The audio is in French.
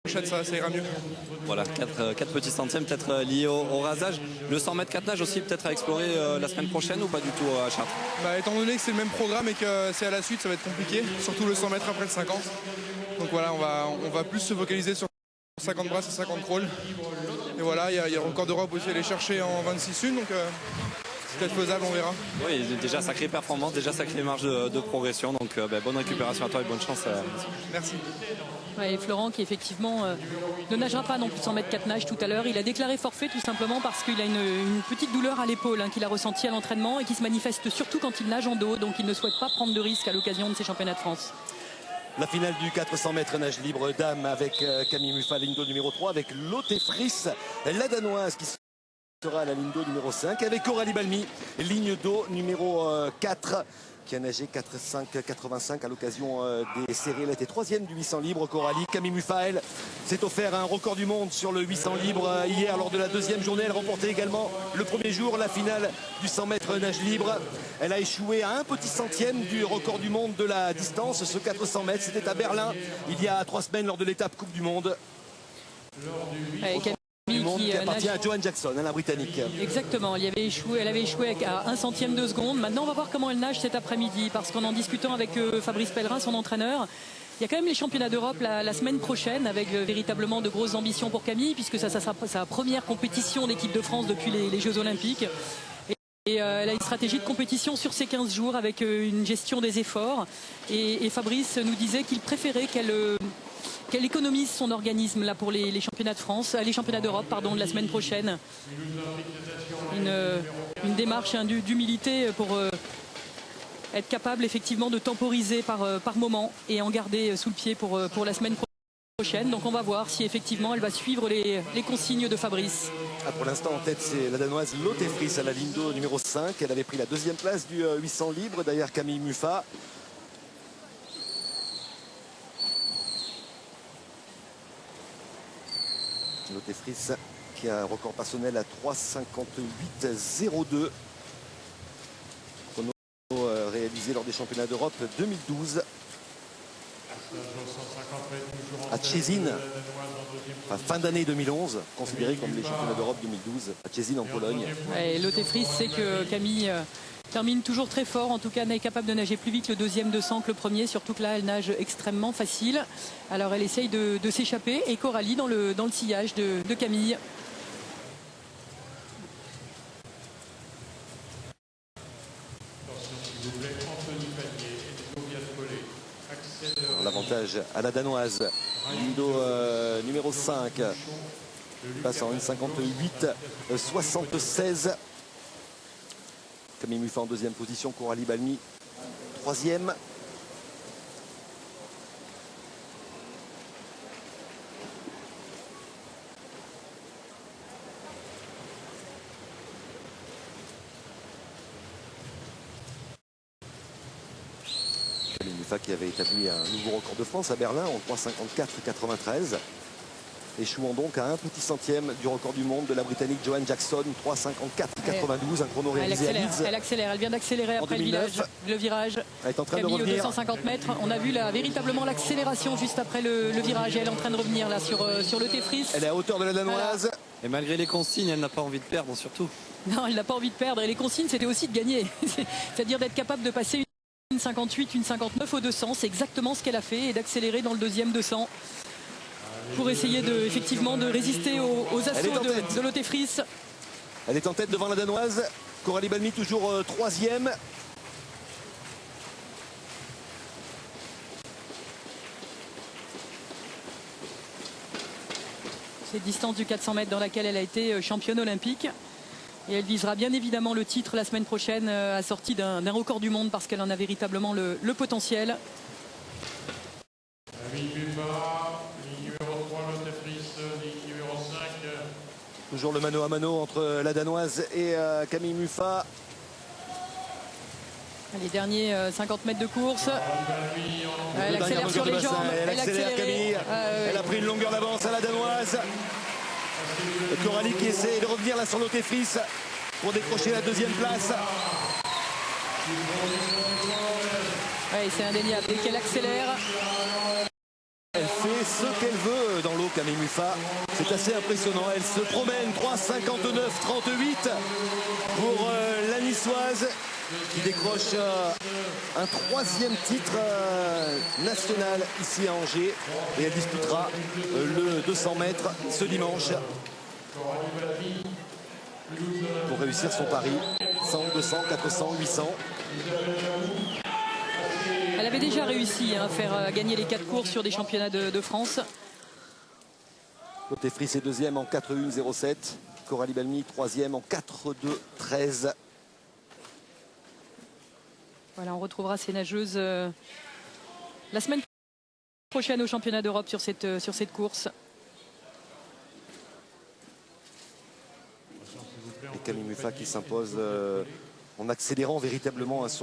prochaine, ça ira mieux. Voilà, 4 petits centièmes peut-être liés au rasage. Le 100 mètres 4 nages aussi peut-être à explorer la semaine prochaine ou pas du tout à Chartres? Étant donné que c'est le même programme et que c'est à la suite, ça va être compliqué, surtout le 100 mètres après le 50. Donc voilà, on va plus se focaliser sur 50 brasses et 50 crawls. Et voilà, il y a le record d'Europe aussi à aller chercher en 26 donc c'est peut-être faisable, on verra. Oui, déjà sacrée performance, déjà sacrée marge de progression. Donc bonne récupération à toi et bonne chance. Merci. Ouais, et Florent qui effectivement ne nagera pas non plus 100 mètres 4 nages tout à l'heure. Il a déclaré forfait tout simplement parce qu'il a une petite douleur à l'épaule qu'il a ressentie à l'entraînement et qui se manifeste surtout quand il nage en dos. Donc il ne souhaite pas prendre de risques à l'occasion de ces championnats de France. La finale du 400 mètres nage libre dames avec Camille Muffat, ligne d'eau numéro 3, avec Lotte Friis, la danoise qui sera à la ligne d'eau numéro 5, avec Coralie Balmy, ligne d'eau numéro 4, qui a nagé 4,5-85 à l'occasion des séries. Elle était 3e du 800 libre, Coralie. Camille Muffat, elle, s'est offert un record du monde sur le 800 libre hier lors de la 2e journée. Elle remportait également le premier jour la finale du 100 mètres nage libre. Elle a échoué à un petit centième du record du monde de la distance. Ce 400 mètres, c'était à Berlin il y a 3 semaines lors de l'étape Coupe du Monde. Qui appartient à Joan Jackson, la britannique. Exactement, elle avait échoué à 1 centième de seconde. Maintenant on va voir comment elle nage cet après-midi, parce qu'en discutant avec Fabrice Pellerin, son entraîneur, il y a quand même les championnats d'Europe la semaine prochaine, avec véritablement de grosses ambitions pour Camille, puisque ça sera sa première compétition d'équipe de France depuis les Jeux Olympiques. Et elle a une stratégie de compétition sur ces 15 jours avec une gestion des efforts. Et Fabrice nous disait qu'il préférait qu'elle économise son organisme là pour les championnats de France, les championnats d'Europe de la semaine prochaine. Une démarche d'humilité pour être capable effectivement de temporiser par moment et en garder sous le pied pour la semaine prochaine. Donc on va voir si effectivement elle va suivre les consignes de Fabrice. Pour l'instant en tête c'est la danoise Lotte Friis à la ligne d'eau numéro 5. Elle avait pris la 2e place du 800 libre derrière Camille Muffat. Lotte Friis qui a un record personnel à 3,58,02. Chrono réalisé lors des championnats d'Europe 2012 à Szczecin, fin d'année 2011, considéré comme les championnats d'Europe 2012 à Szczecin en Pologne. Et Lotte Friis sait que Camille termine toujours très fort, en tout cas elle est capable de nager plus vite le 2e 200 que le premier, surtout que là elle nage extrêmement facile. Alors elle essaye de s'échapper et Coralie dans le sillage de Camille. L'avantage à la danoise, ligne d'eau numéro 5, passe en 1,58,76. Camille Muffat en 2e position, Coralie Balmy 3e. Camille Muffat qui avait établi un nouveau record de France à Berlin en 3,54,93. Échouant donc à un petit centième du record du monde de la Britannique Joan Jackson, 3,54,92, un chrono réalisé à Leeds. Elle accélère, elle vient d'accélérer après le virage. Elle est en train Camille de revenir. Au 250 mètres, on a vu véritablement l'accélération juste après le virage et elle est en train de revenir là sur Lotte Friis. Elle est à hauteur de la danoise. Voilà. Et malgré les consignes, elle n'a pas envie de perdre surtout. Non, elle n'a pas envie de perdre et les consignes c'était aussi de gagner. C'est-à-dire d'être capable de passer une 58, une 59 au 200, c'est exactement ce qu'elle a fait et d'accélérer dans le 2e 200. Pour essayer effectivement de résister aux assauts de Lotte Friis. Elle est en tête devant la danoise. Coralie Balmy toujours 3e. Cette distance du 400 mètres dans laquelle elle a été championne olympique. Et elle visera bien évidemment le titre la semaine prochaine, assorti d'un record du monde parce qu'elle en a véritablement le potentiel. Toujours le mano à mano entre la danoise et Camille Muffat. Les derniers 50 mètres de course. Elle accélère sur les jambes. Elle accélère Camille. Elle a pris une longueur d'avance à la danoise. Et Coralie qui essaie de revenir là sur Lotte Friis pour décrocher la 2e place. Ouais, c'est indéniable. Dès qu'elle accélère. Elle fait ce qu'elle veut dans l'eau, Camille Muffat. C'est assez impressionnant. Elle se promène. 3,59,38 pour la Niçoise qui décroche un troisième titre national ici à Angers. Et elle disputera le 200 mètres ce dimanche pour réussir son pari. 100, 200, 400, 800. Elle avait déjà réussi à faire gagner les 4 courses sur des championnats de France. Lotte Friss est deuxième en 4,1,07. Coralie Balmy troisième en 4,2,13. Voilà, on retrouvera ces nageuses la semaine prochaine au championnat d'Europe sur cette course. Et Camille Muffat qui s'impose en accélérant véritablement son